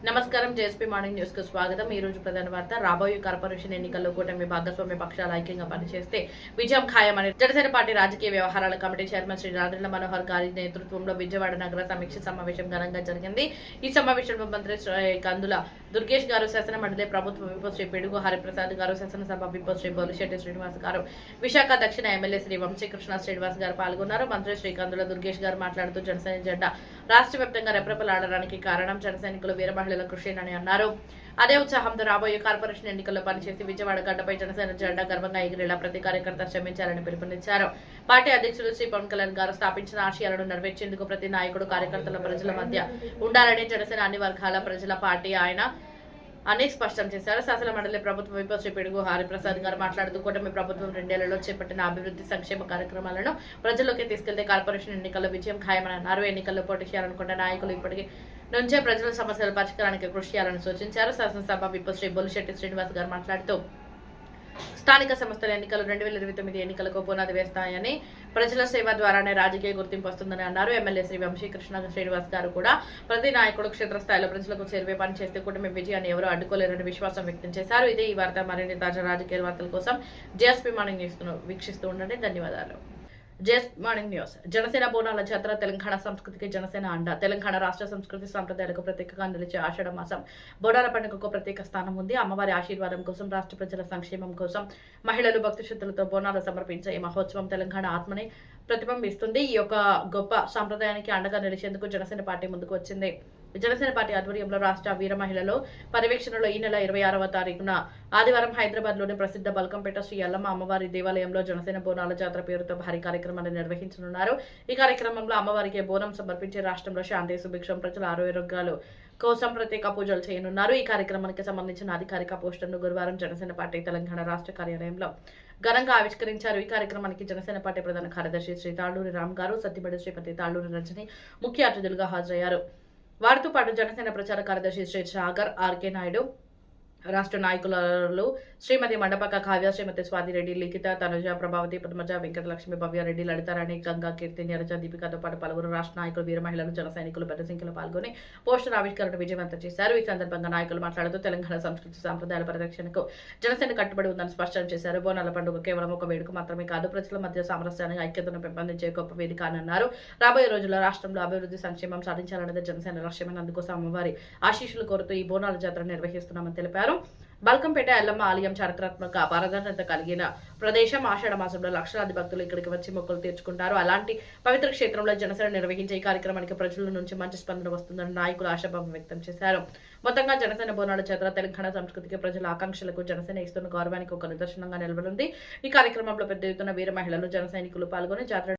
నమస్కారం. JSP morning news కు స్వాగతం. ఈ రోజు ప్రధాన వార్త. రాబోయే కార్పొరేషన్ ఎన్నికల్లో కూటమి భాగస్వామ్య పక్షాలు ఐక్యంగా పనిచేస్తే విజయం ఖాయమని జనసేన పార్టీ రాజకీయ వ్యవహారాల కమిటీ చైర్మన్ శ్రీ నాదెండ్ల మనోహర్ గారి నేతృత్వంలో విజయవాడ నగర సమీక్ష సమావేశం ఘనంగా జరిగింది. ఈ సమావేశంలో మంత్రి శ్రీ కందుల దుర్గేష్ గారు, శాసన మండలి ప్రభుత్వ విప్ శ్రీ పిడుగు హరిప్రసాద్ గారు, శాసనసభ విప్ శ్రీ బోలిశెట్టి శ్రీనివాస్ గారు, విశాఖ దక్షిణ ఎమ్మెల్యే శ్రీ వంశీకృష్ణ శ్రీనివాస్ గారు పాల్గొన్నారు. మంత్రి శ్రీ కందుల దుర్గేష్ గారు మాట్లాడుతూ జనసేన జెండా రాష్ట్ర వ్యాప్తంగా రెప్రెపలాడడానికి కారణం జనసైనికులు వీర మహిళల కృషినని అన్నారు. అదే ఉత్సాహంతో రాబోయే కార్పొరేషన్ ఎన్నికల్లో పనిచేసి విజయవాడ గడ్డపై జనసేన జెండా గర్వంగా ఎగిరేలా ప్రతి కార్యకర్త శ్రమించాలని పిలుపునిచ్చారు. పార్టీ అధ్యక్షులు శ్రీ పవన్ కళ్యాణ్ గారు స్థాపించిన ఆశయాలను నెరవేర్చేందుకు ప్రతి నాయకుడు కార్యకర్తల ప్రజల మధ్య ఉండాలని జనసేన అన్ని వర్గాల ప్రజల పార్టీ ఆయన అని స్పష్టం చేశారు. శాసన మండలి ప్రభుత్వ విప్ శ్రీ పిడుగు హరిప్రసాద్ గారు మాట్లాడుతూ కూటమి ప్రభుత్వం 2 ఏళ్లలో చేపట్టిన అభివృద్ధి సంక్షేమ కార్యక్రమాలను ప్రజల్లోకి తీసుకెళ్తే కార్పొరేషన్ ఎన్నికల్లో విజయం ఖాయమని అన్నారు. ఎన్నికల్లో పోటీ చేయాలనుకున్న నాయకులు ఇప్పటికీ నుంచే ప్రజల సమస్యల పరిష్కారానికి కృషి చేయాలని సూచించారు. శాసనసభ విప్ శ్రీ బోలిశెట్టి శ్రీనివాస్ గారు మాట్లాడుతూ స్థానిక సంస్థల ఎన్నికలు 2029 ఎన్నికలకు పునాది వేస్తాయని, ప్రజల సేవ ద్వారానే రాజకీయ గుర్తింపు వస్తుందని అన్నారు. ఎమ్మెల్యే శ్రీ వంశీకృష్ణ శ్రీనివాస్ గారు కూడా ప్రతి నాయకుడు క్షేత్రస్థాయిలో ప్రజలకు చేరువే పని చేస్తే కూటమి విజయాన్ని ఎవరూ అడ్డుకోలేరని విశ్వాసం వ్యక్తం చేశారు. ఇదే ఈ వార్త. మరిన్ని తాజా రాజకీయ వార్తల కోసం జేఎస్పీ మార్నింగ్ న్యూస్ వీక్షిస్తూ ఉండండి. ధన్యవాదాలు. JSP morning news. జనసేన బోనాల జాతర తెలంగాణ సంస్కృతికి జనసేన అండ. తెలంగాణ రాష్ట్ర సంస్కృతి సంప్రదాయాలకు ప్రత్యేకంగా నిలిచే ఆషాఢ మాసం బోనాల పండుగకు ప్రత్యేక స్థానం ఉంది. అమ్మవారి ఆశీర్వాదం కోసం, రాష్ట్ర ప్రజల సంక్షేమం కోసం మహిళలు భక్తి శ్రద్ధలతో బోనాలు సమర్పించే ఈ మహోత్సవం తెలంగాణ ఆత్మని ప్రతిబింబిస్తుంది. ఈ యొక్క గొప్ప సంప్రదాయానికి అండగా నిలిచేందుకు జనసేన పార్టీ ముందుకు వచ్చింది. జనసేన పార్టీ ఆధ్వర్యంలో రాష్ట్ర వీర మహిళలు పర్యవేక్షణలో ఈ నెల 26వ తారీఖున ఆదివారం హైదరాబాద్ లోని ప్రసిద్ధ బల్కంపేట శ్రీ ఎల్లమ్మ అమ్మవారి దేవాలయంలో జనసేన బోనాల జాతర పేరుతో భారీ కార్యక్రమాన్ని నిర్వహించనున్నారు. ఈ కార్యక్రమంలో అమ్మవారికి బోనం సమర్పించే రాష్ట్రంలో శాంతి సుభిక్షం, ప్రజల ఆరోగ్యాలు కోసం ప్రత్యేక పూజలు చేయనున్నారు. ఈ కార్యక్రమానికి సంబంధించిన అధికారిక పోస్టర్ను గురువారం జనసేన పార్టీ తెలంగాణ రాష్ట్ర కార్యాలయంలో ఘనంగా ఆవిష్కరించారు. ఈ కార్యక్రమానికి జనసేన పార్టీ ప్రధాన కార్యదర్శి శ్రీ తాళ్లూరి రామ్ గారు, సత్యబడి శ్రీపతి తాళ్లూరి రజని ముఖ్య అతిథులుగా హాజరయ్యారు. వారితో పాటు జనసేన ప్రచార కార్యదర్శి శ్రీ సాగర్ ఆర్కే నాయుడు, రాష్ట్ర నాయకులు శ్రీమతి మండపక కావ్య, శ్రీమతి స్వాతిరెడ్డి, లిఖిత, తనుజ, ప్రభావతి, పద్మజ, వెంకటలక్ష్మి, భవ్యారెడ్డి, లలితారాణి, గంగా, కీర్తి, నీరజ, దీపికతో పాటు పలువురు రాష్ట్ర నాయకులు, వీర మహిళలు, జన సైనికులు పెద్ద సంఖ్యలో పాల్గొని పోస్టర్ ఆవిష్కరణ విజయవంతం చేశారు. ఈ సందర్భంగా నాయకులు మాట్లాడుతూ తెలంగాణ సంస్కృతి సంప్రదాయాల పరిరక్షణకు జనసేన కట్టుబడి ఉందని స్పష్టం చేశారు. బోనాల పండుగ కేవలం ఒక వేడుక మాత్రమే కాదు, ప్రజల మధ్య సామరస్యాన్ని, ఐక్యతను పెంపొందించే గొప్ప వేదిక అని అన్నారు. రాబోయే రోజుల్లో రాష్ట్రంలో అభివృద్ధి సంక్షేమం సాధించాలన్నది జనసేన లక్ష్యమని, అందుకోసం అమ్మవారి ఆశీస్సులు కోరుతూ ఈ బోనాల జాతర నిర్వహిస్తున్నామని తెలిపారు. బల్కంపేట ఎల్లమ్మ ఆలయం చారిత్రాత్మక ప్రాధాన్యత కలిగిన ప్రదేశం. ఆషాఢ మాసంలో లక్షలాది భక్తులు ఇక్కడికి వచ్చి మొక్కులు తీర్చుకుంటారు. అలాంటి పవిత్ర క్షేత్రంలో జనసేన నిర్వహించే ఈ కార్యక్రమానికి ప్రజల నుంచి మంచి స్పందన వస్తుందని నాయకులు ఆశాభావం వ్యక్తం చేశారు. మొత్తంగా జనసేన బోనాల జాతర తెలంగాణ సంస్కృతికి, ప్రజల ఆకాంక్షలకు జనసేన ఇస్తున్న గౌరవానికి ఒక నిదర్శనంగా నిలబడింది. ఈ కార్యక్రమంలో పెద్ద ఎత్తున వీర మహిళలు, జన సైనికులు పాల్గొని జాతర